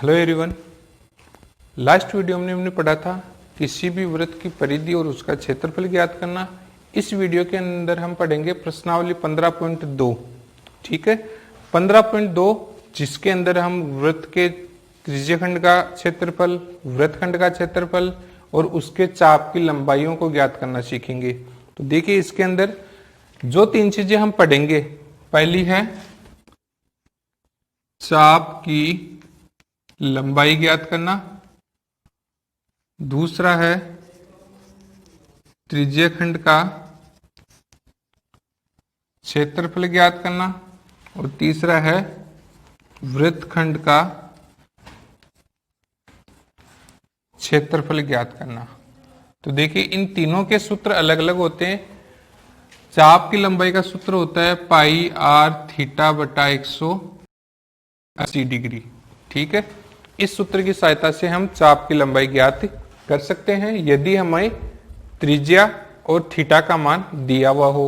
Hello everyone. Last video में हमने पढ़ा था किसी भी वृत्त की परिधि और उसका क्षेत्रफल ज्ञात करना। इस वीडियो के अंदर हम पढ़ेंगे प्रश्नावली 15.2। ठीक है, 15.2 जिसके अंदर हम वृत्त के त्रिज्यखंड का क्षेत्रफल, वृत्तखंड का क्षेत्रफल और उसके चाप की लंबाइयों को ज्ञात करना सीखेंगे। तो देखिए इसके अंदर जो तीन चीजें हम पढ़ेंगे, पहली है चाप की लंबाई ज्ञात करना, दूसरा है त्रिज्यखंड का क्षेत्रफल ज्ञात करना और तीसरा है वृत्तखंड का क्षेत्रफल ज्ञात करना। तो देखिए इन तीनों के सूत्र अलग अलग होते हैं। चाप की लंबाई का सूत्र होता है पाई आर थीटा बटा 180 डिग्री। ठीक है, इस सूत्र की सहायता से हम चाप की लंबाई ज्ञात कर सकते हैं यदि हमें त्रिज्या और थीटा का मान दिया हुआ हो।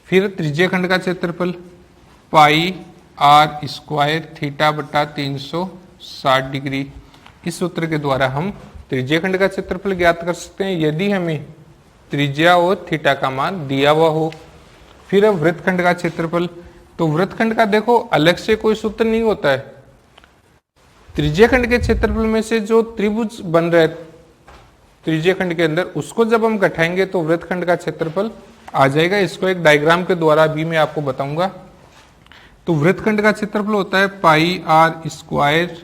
फिर त्रिज्यखंड का क्षेत्रफल पाई आर स्क्वायर थीटा बटा 360 डिग्री। इस सूत्र के द्वारा हम त्रिज्यखंड का क्षेत्रफल ज्ञात कर सकते हैं यदि हमें त्रिज्या और थीटा का मान दिया हुआ हो। फिर वृत्तखंड का क्षेत्रफल, तो वृत्तखंड का देखो अलग से कोई सूत्र नहीं होता है। त्रिज्यखंड के क्षेत्रफल में से जो त्रिभुज बन रहा है त्रिज्यखंड के अंदर, उसको जब हम घटाएंगे तो वृत्तखंड का क्षेत्रफल आ जाएगा। इसको एक डायग्राम के द्वारा भी मैं आपको बताऊंगा। तो वृत्तखंड का क्षेत्रफल होता है पाई आर स्क्वायर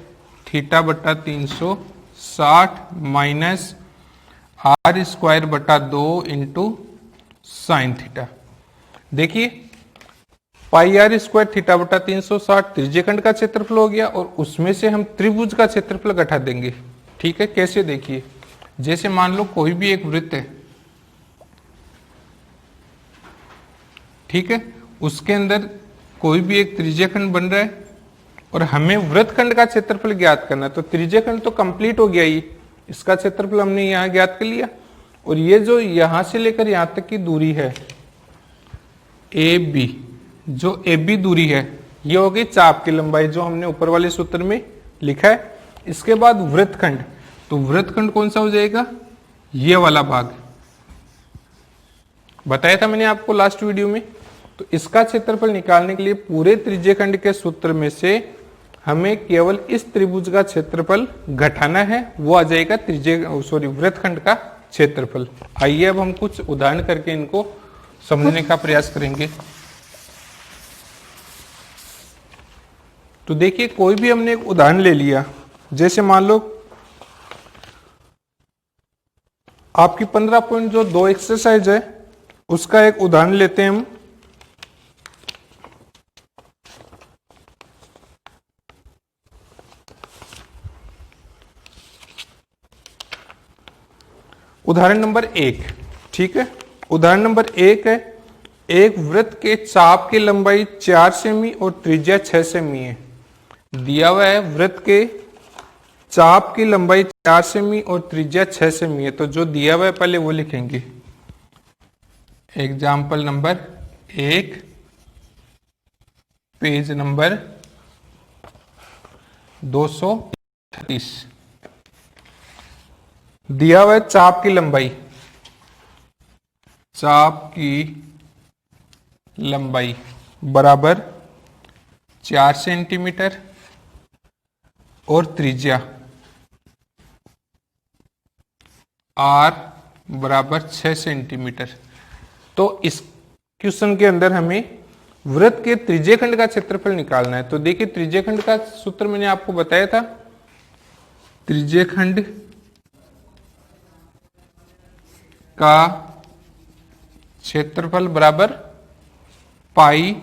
थीटा बटा 360 माइनस आर स्क्वायर बटा 2 इंटू साइन थीटा। देखिए पाई आर स्क्वायर थीटा बटा 360 त्रिज्यखंड का क्षेत्रफल हो गया और उसमें से हम त्रिभुज का क्षेत्रफल घटा देंगे। ठीक है, कैसे देखिए, जैसे मान लो कोई भी एक वृत्त है, ठीक है, उसके अंदर कोई भी एक त्रिज्यखंड बन रहा है और हमें वृत्तखंड का क्षेत्रफल ज्ञात करना है। तो त्रिज्यखंड तो कंप्लीट हो गया, ही इसका क्षेत्रफल हमने यहां ज्ञात कर लिया। और ये जो यहां से लेकर यहां तक की दूरी है ए बी, जो ए बी दूरी है ये होगी चाप की लंबाई जो हमने ऊपर वाले सूत्र में लिखा है। इसके बाद वृत्तखंड, तो वृत्तखंड कौन सा हो जाएगा, ये वाला भाग बताया था मैंने आपको लास्ट वीडियो में। तो इसका क्षेत्रफल निकालने के लिए पूरे त्रिज्यखंड के सूत्र में से हमें केवल इस त्रिभुज का क्षेत्रफल घटाना है, वो आ जाएगा वृत्तखंड का क्षेत्रफल। आइए अब हम कुछ उदाहरण करके इनको समझने का प्रयास करेंगे। तो देखिए कोई भी हमने एक उदाहरण ले लिया, जैसे मान लो आपकी 15.2 एक्सरसाइज है, उसका एक उदाहरण लेते हैं हम। उदाहरण नंबर 1। ठीक है, उदाहरण नंबर 1 है, एक वृत्त के चाप की लंबाई 4 सेमी और त्रिज्या 6 सेमी है। दिया हुआ है वृत्त के चाप की लंबाई 4 सेमी और त्रिज्या 6 सेमी है। तो जो दिया हुआ है पहले वो लिखेंगे। Example number 1, page number 236। दिया हुआ है चाप की लंबाई, चाप की लंबाई बराबर 4 सेंटीमीटर और त्रिज्या r बराबर 6 सेंटीमीटर। तो इस क्वेश्चन के अंदर हमें वृत्त के त्रिज्यखंड का क्षेत्रफल निकालना है। तो देखिए त्रिज्यखंड का सूत्र मैंने आपको बताया था, त्रिज्यखंड का क्षेत्रफल बराबर पाई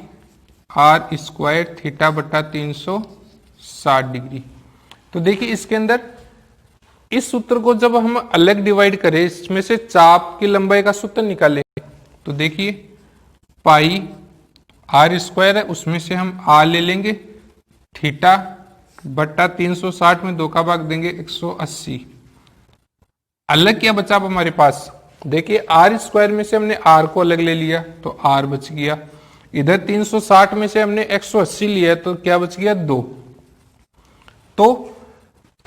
आर स्क्वायर थीटा बटा 360 डिग्री। तो देखिए इसके अंदर इस सूत्र को जब हम अलग डिवाइड करें, इसमें से चाप की लंबाई का सूत्र निकालेंगे। तो देखिए पाई आर स्क्वायर है, उसमें से हम आर ले लेंगे, थीटा बट्टा 360 में 2 का भाग देंगे 180। अलग क्या बचा अब हमारे पास, देखिए आर स्क्वायर में से हमने आर को अलग ले लिया तो आर बच गया। इधर 360 में से हमने 180 लिया तो क्या बच गया 2। तो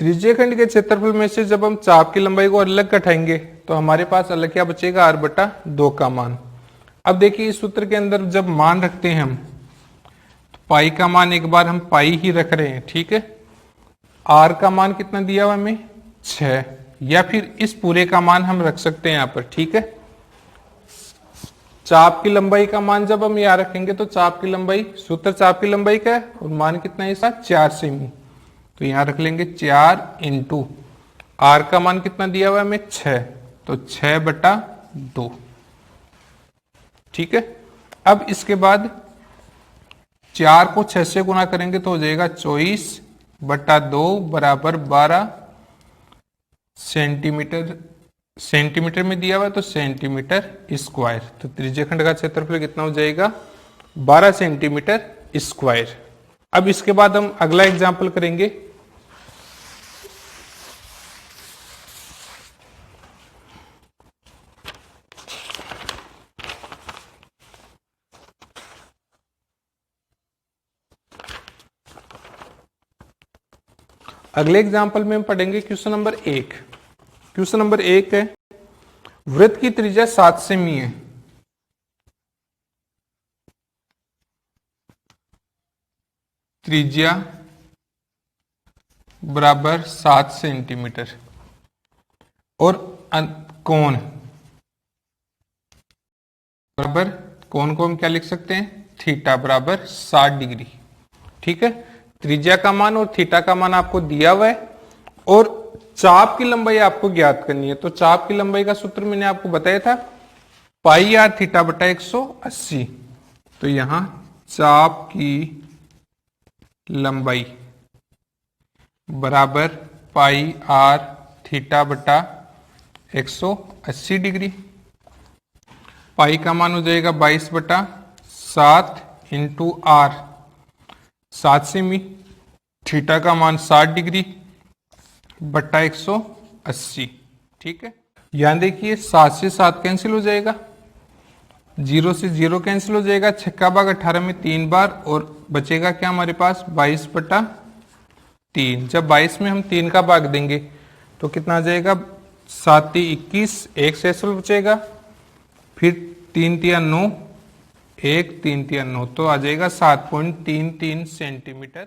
त्रिज्यीय खंड के क्षेत्रफल में से जब हम चाप की लंबाई को अलग कटाएंगे तो हमारे पास अलग क्या बचेगा, r/2 का मान। अब देखिए इस सूत्र के अंदर जब मान रखते हैं हम, तो पाई का मान एक बार हम पाई ही रख रहे हैं, ठीक है। r का मान कितना दिया हुआ हमें 6, या फिर इस पूरे का मान हम रख सकते हैं यहां पर, ठीक है। चाप की लंबाई का मान जब हम यहां रखेंगे तो चाप की लंबाई, सूत्र चाप की लंबाई का है और मान कितना है इसका 4 सेमी, तो यहां रख लेंगे 4 इंटू आर का मान कितना दिया हुआ है हमें 6, तो 6/2, ठीक है। अब इसके बाद 4 को 6 से गुना करेंगे तो हो जाएगा 24/2 बराबर 12 सेंटीमीटर। सेंटीमीटर में दिया हुआ है तो सेंटीमीटर स्क्वायर, तो त्रिज्यीय खंड का क्षेत्रफल कितना हो जाएगा 12 सेंटीमीटर स्क्वायर। अब इसके बाद हम अगला एग्जाम्पल करेंगे। अगले एग्जाम्पल में हम पढ़ेंगे क्वेश्चन नंबर 1। क्वेश्चन नंबर 1 है, वृत्त की त्रिज्या 7 सेमी है। त्रिज्या बराबर 7 सेंटीमीटर और कोण बराबर, कोण को हम क्या लिख सकते हैं, थीटा बराबर 60 डिग्री, ठीक है। त्रिज्या का मान और थीटा का मान आपको दिया हुआ है और चाप की लंबाई आपको ज्ञात करनी है। तो चाप की लंबाई का सूत्र मैंने आपको बताया था पाई आर थीटा बटा 180। तो यहां चाप की लंबाई बराबर पाई आर थीटा बटा 180 डिग्री। पाई का मान हो जाएगा 22/7 इंटू आर 7 सेमी, थीटा का मान 60 डिग्री बट्टा 180, ठीक है। यहां देखिए 7 से 7 कैंसिल हो जाएगा, 0 से 0 कैंसिल हो जाएगा, 6 भाग 18 में 3 बार और बचेगा क्या हमारे पास 22/3। जब 22 में हम 3 का भाग देंगे तो कितना आ जाएगा 7 21, 1 शेषफल बचेगा, फिर 3 3 9, 1 3 3 9, तो आ जाएगा 7.33 सेंटीमीटर